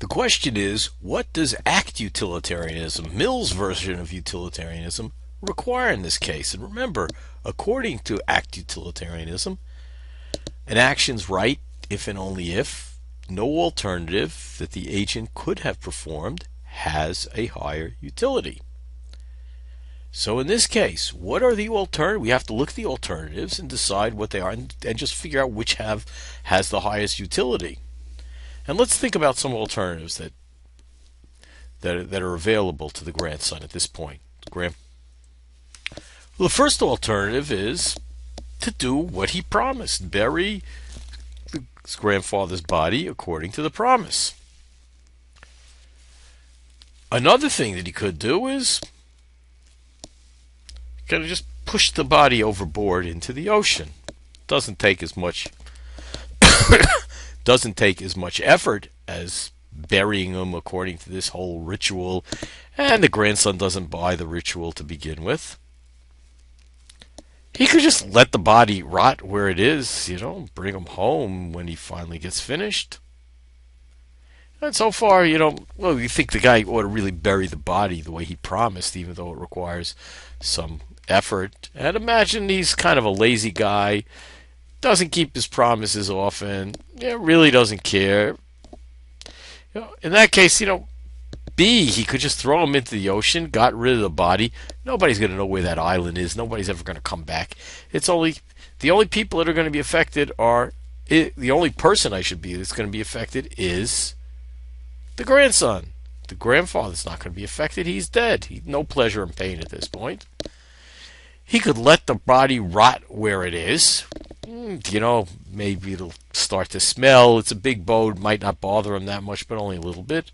The question is, what does Act Utilitarianism, Mill's version of utilitarianism, require in this case? And remember, according to Act Utilitarianism, an action's right if and only if no alternative that the agent could have performed has a higher utility. So in this case, what are the alternatives? We have to look at the alternatives and decide what they are, and just figure out which has the highest utility. And let's think about some alternatives that are available to the grandson at this point. Well, the first alternative is to do what he promised, bury his grandfather's body according to the promise. Another thing that he could do is kind of just push the body overboard into the ocean. Doesn't take as much effort as burying him according to this whole ritual, and the grandson doesn't buy the ritual to begin with. He could just let the body rot where it is, bring him home when he finally gets finished. And so far, well, you think the guy ought to really bury the body the way he promised, even though it requires some effort. And imagine he's kind of a lazy guy, doesn't keep his promises often, really doesn't care. In that case, B, he could just throw him into the ocean, got rid of the body. Nobody's going to know where that island is. Nobody's ever going to come back. The only people that are going to be affected the only person that's going to be affected is the grandson. The grandfather's not going to be affected. He's dead. No pleasure and pain at this point. He could let the body rot where it is. Maybe it'll start to smell. It's a big boat. Might not bother him that much, but only a little bit.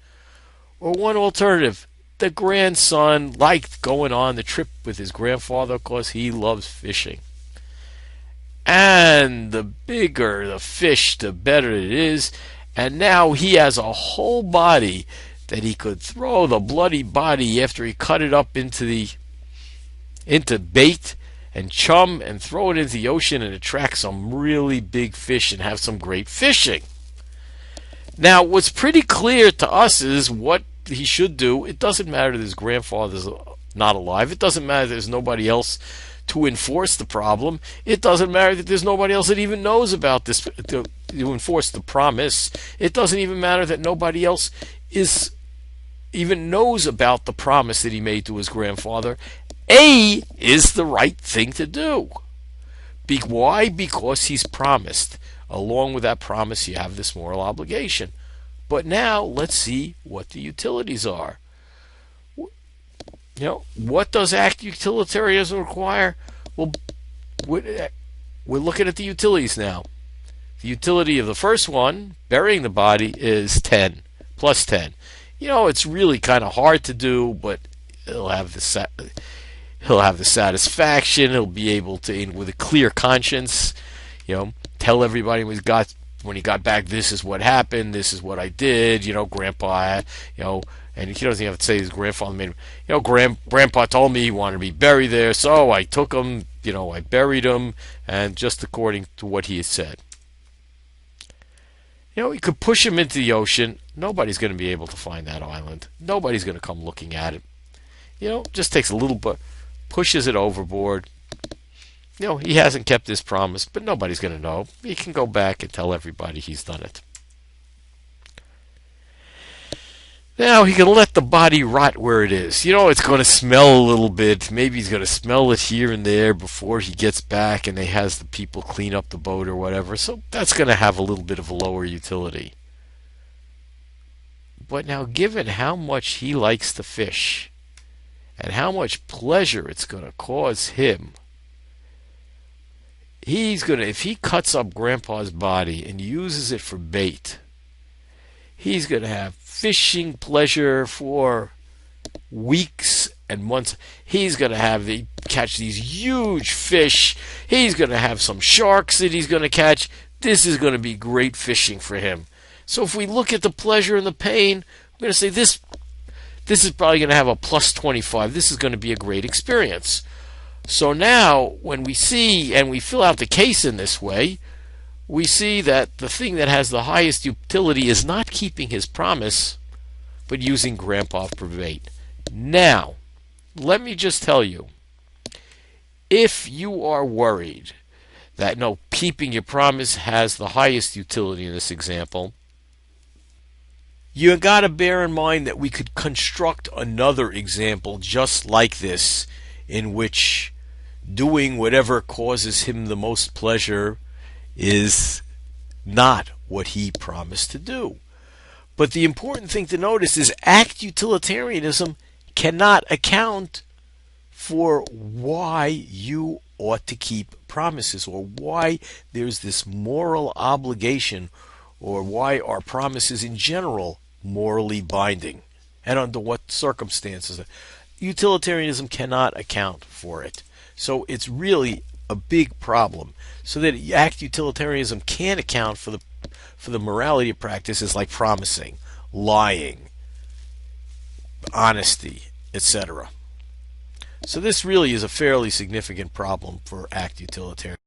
Or one alternative, the grandson liked going on the trip with his grandfather because he loves fishing. And the bigger the fish, the better it is. And now he has a whole body that he could throw the bloody body after he cut it up into bait and chum and throw it into the ocean and attract some really big fish and have some great fishing. Now, what's pretty clear to us is what he should do. It doesn't matter that his grandfather's not alive. It doesn't matter that there's nobody else to enforce the problem. It doesn't matter that there's nobody else that even knows about this to enforce the promise. It doesn't even matter that nobody else even knows about the promise that he made to his grandfather. A is the right thing to do. Why? Because he's promised. Along with that promise, you have this moral obligation. But now, let's see what the utilities are. What does Act Utilitarianism require? Well, we're looking at the utilities now. The utility of the first one, burying the body, is 10, plus 10. It's really kind of hard to do, but he'll have the satisfaction. He'll be able to, with a clear conscience, tell everybody when he got back, this is what happened, this is what I did, Grandpa, and he doesn't have to say his grandfather made him, Grandpa told me he wanted to be buried there, so I took him, I buried him, and just according to what he had said. He could push him into the ocean. Nobody's going to be able to find that island. Nobody's going to come looking at it. Just takes a little bit, pushes it overboard. He hasn't kept his promise, but nobody's going to know. He can go back and tell everybody he's done it. Now he can let the body rot where it is. It's going to smell a little bit. Maybe he's going to smell it here and there before he gets back and he has the people clean up the boat or whatever. So that's going to have a little bit of a lower utility. But now, given how much he likes to fish and how much pleasure it's going to cause him, if he cuts up Grandpa's body and uses it for bait, he's going to have fishing pleasure for weeks and months. He's going to catch these huge fish. He's going to have some sharks that he's going to catch. This is going to be great fishing for him. So if we look at the pleasure and the pain, we're going to say this is probably going to have a plus 25. This is going to be a great experience. So now, when we see and we fill out the case in this way, we see that the thing that has the highest utility is not keeping his promise, but using grandpa for bait. Now, let me just tell you, if you are worried that no, keeping your promise has the highest utility in this example, you got to bear in mind that we could construct another example just like this, in which doing whatever causes him the most pleasure is not what he promised to do. But the important thing to notice is act utilitarianism cannot account for why you ought to keep promises, or why there's this moral obligation, or why are promises in general morally binding, and under what circumstances. Utilitarianism cannot account for it. So it's really a big problem. So that act utilitarianism can't account for the morality of practices like promising, lying, honesty, etc. So this really is a fairly significant problem for act utilitarianism.